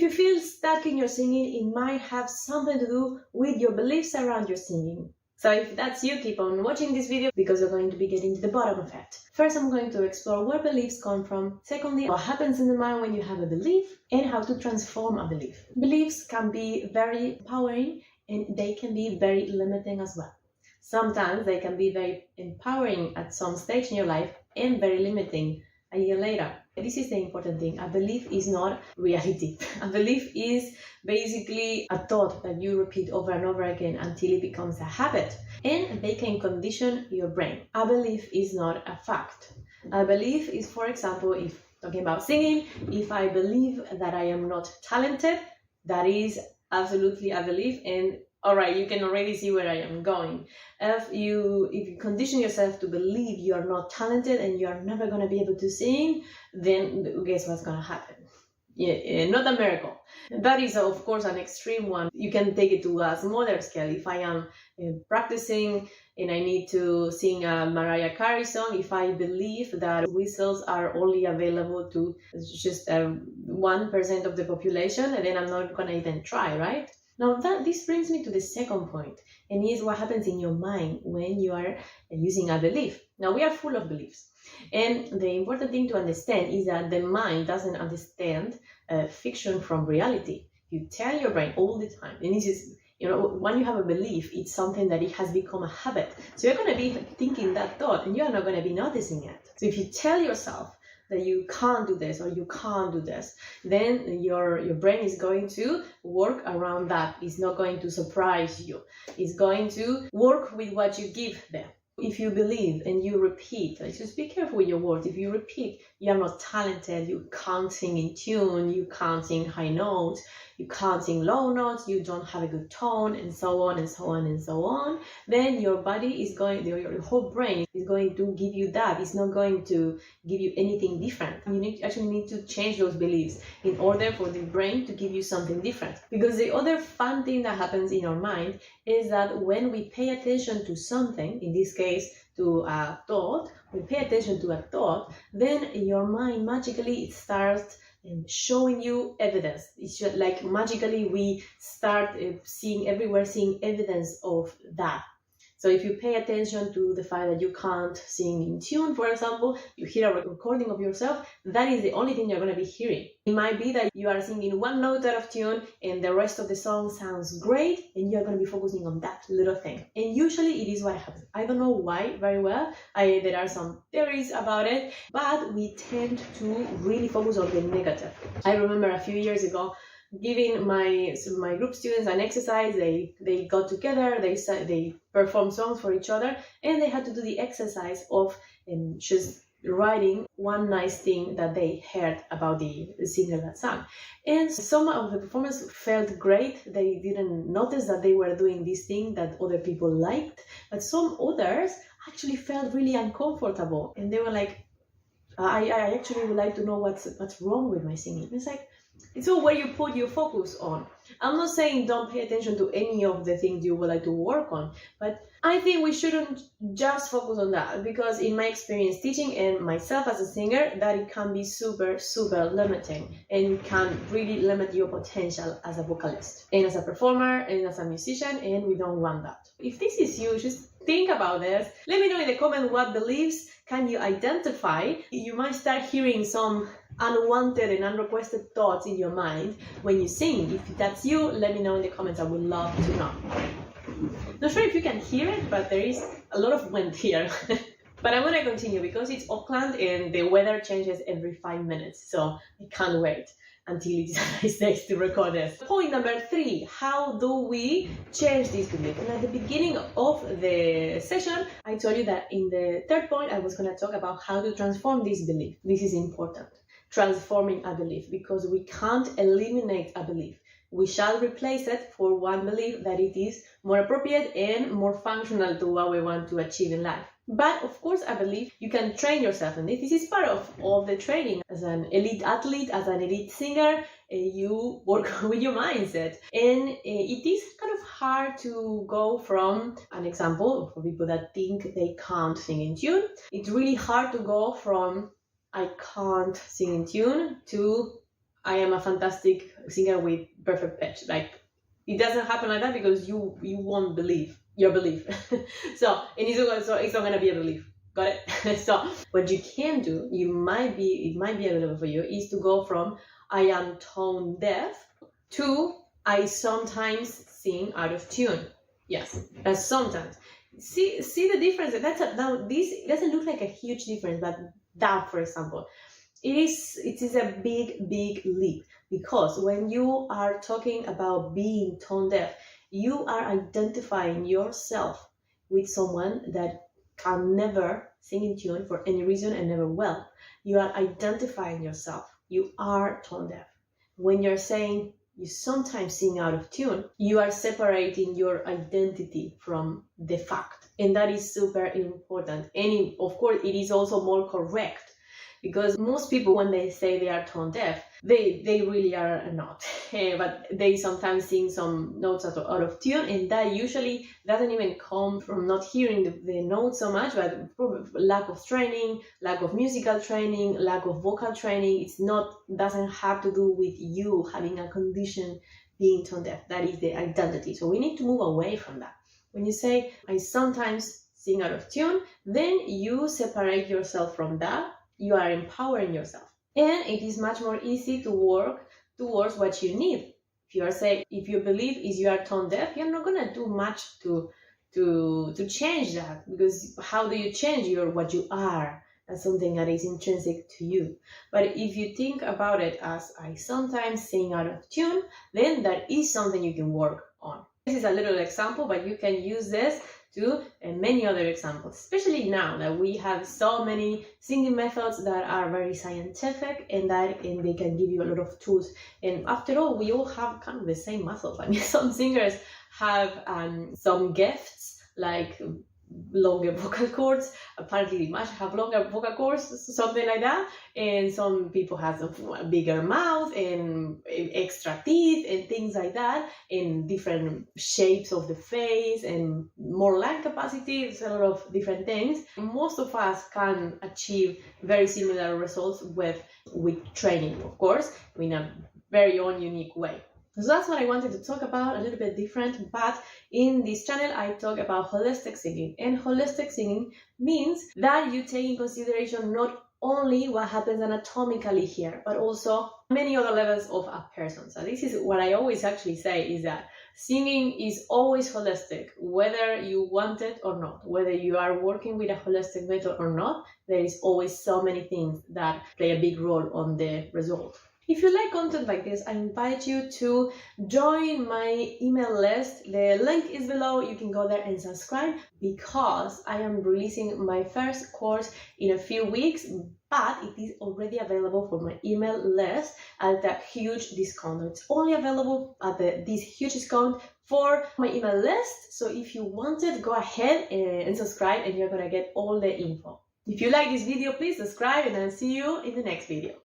If you feel stuck in your singing, it might have something to do with your beliefs around your singing. So if that's you, keep on watching this video because we're going to be getting to the bottom of it. First, I'm going to explore where beliefs come from. Secondly, what happens in the mind when you have a belief and how to transform a belief. Beliefs can be very empowering and they can be very limiting as well. Sometimes they can be very empowering at some stage in your life and very limiting a year later. This is the important thing. A belief is not reality. A belief is basically a thought that you repeat over and over again until it becomes a habit, and they can condition your brain. A belief is not a fact. A belief is, for example, if talking about singing, if I believe that I am not talented, that is absolutely a belief, and all right, you can already see where I am going. If you condition yourself to believe you are not talented and you are never going to be able to sing, then guess what's going to happen? Yeah, not a miracle. That is, of course, an extreme one. You can take it to a smaller scale. If I am practicing and I need to sing a Mariah Carey song, if I believe that whistles are only available to just 1% of the population, then I'm not going to even try, right? Now this brings me to the second point, and is what happens in your mind when you are using a belief. Now we are full of beliefs, and the important thing to understand is that the mind doesn't understand fiction from reality. You tell your brain all the time, and this is, when you have a belief, it's something that it has become a habit. So you're going to be thinking that thought, and you're not going to be noticing it. So if you tell yourself that you can't do this or you can't do this, then your brain is going to work around that. It's not going to surprise you. It's going to work with what you give them. If you believe and you repeat, just be careful with your words. If you repeat, you're not talented, you can't sing in tune, you can't sing high notes, you can't sing low notes, you don't have a good tone, and so on and so on and so on, then your body is going, your whole brain is going to give you that. It's not going to give you anything different. You actually need to change those beliefs in order for the brain to give you something different. Because the other fun thing that happens in our mind is that when we pay attention to something, in this case to a thought, we pay attention to a thought, then your mind magically starts showing you evidence. It's just like magically we start seeing evidence of that. So if you pay attention to the fact that you can't sing in tune, for example, you hear a recording of yourself, that is the only thing you're going to be hearing. It might be that you are singing one note out of tune and the rest of the song sounds great, and you're going to be focusing on that little thing. And usually it is what happens. I don't know why very well. There are some theories about it, but we tend to really focus on the negative. I remember a few years ago giving my group students an exercise. They got together, they performed songs for each other, and they had to do the exercise of just writing one nice thing that they heard about the singer that sang. And some of the performance felt great. They didn't notice that they were doing this thing that other people liked, but some others actually felt really uncomfortable, and they were like, I actually would like to know what's wrong with my singing. It's like, it's all where you put your focus on. I'm not saying don't pay attention to any of the things you would like to work on, but I think we shouldn't just focus on that, because in my experience teaching and myself as a singer, that it can be super, super limiting, and can really limit your potential as a vocalist and as a performer and as a musician, and we don't want that. If this is you, just think about this. Let me know in the comment what beliefs can you identify. You might start hearing some unwanted and unrequested thoughts in your mind when you sing. If that's you, let me know in the comments. I would love to know. Not sure if you can hear it, but there is a lot of wind here. But I'm going to continue because it's Auckland and the weather changes every 5 minutes. So I can't wait until it's a nice day to record this. Point number 3, how do we change this belief? And at the beginning of the session, I told you that in the third point, I was going to talk about how to transform this belief. This is important. Transforming a belief, because we can't eliminate a belief. We shall replace it for one belief that it is more appropriate and more functional to what we want to achieve in life. But of course, I believe you can train yourself in this. This is part of all the training. As an elite athlete, as an elite singer, you work with your mindset. And it is kind of hard to go from an example for people that think they can't sing in tune. It's really hard to go from I can't sing in tune to I am a fantastic singer with perfect pitch. Like, it doesn't happen like that because you won't believe your belief. So it's not gonna be a belief. Got it? So what you can do, it might be available for you, is to go from I am tone deaf to I sometimes sing out of tune. Yes, that's sometimes. See the difference. Now this doesn't look like a huge difference, but that, for example, it is a big leap, because when you are talking about being tone deaf, you are identifying yourself with someone that can never sing in tune for any reason and never will. You are identifying yourself. You are tone deaf. When you're saying you sometimes sing out of tune, you are separating your identity from the fact. And that is super important. And of course, it is also more correct, because most people, when they say they are tone deaf, they really are not. But they sometimes sing some notes out of tune, and that usually doesn't even come from not hearing the notes so much, but probably lack of training, lack of musical training, lack of vocal training. Doesn't have to do with you having a condition being tone deaf. That is the identity. So we need to move away from that. When you say, I sometimes sing out of tune, then you separate yourself from that. You are empowering yourself, and it is much more easy to work towards what you need. If your belief is you are tone deaf, you're not gonna do much to change that, because how do you change what you are? That's something that is intrinsic to you. But if you think about it as I sometimes sing out of tune, then that is something you can work on. This is a little example, but you can use this to many other examples, especially now that we have so many singing methods that are very scientific, and they can give you a lot of tools. And after all, we all have kind of the same muscles. I mean, some singers have some gifts, like longer vocal cords. Apparently, they must have longer vocal cords, something like that. And some people have a bigger mouth and extra teeth and things like that, and different shapes of the face and more lung capacity. It's a lot of different things. Most of us can achieve very similar results with training, of course, in a very own unique way. So that's what I wanted to talk about, a little bit different, but in this channel I talk about holistic singing. And holistic singing means that you take in consideration not only what happens anatomically here, but also many other levels of a person. So this is what I always actually say, is that singing is always holistic, whether you want it or not, whether you are working with a holistic method or not. There is always so many things that play a big role on the result. If you like content like this, I invite you to join my email list. The link is below. You can go there and subscribe, because I am releasing my first course in a few weeks, but it is already available for my email list at a huge discount. It's only available at this huge discount for my email list. So if you want it, go ahead and subscribe, and you're gonna get all the info. If you like this video, please subscribe, and I'll see you in the next video.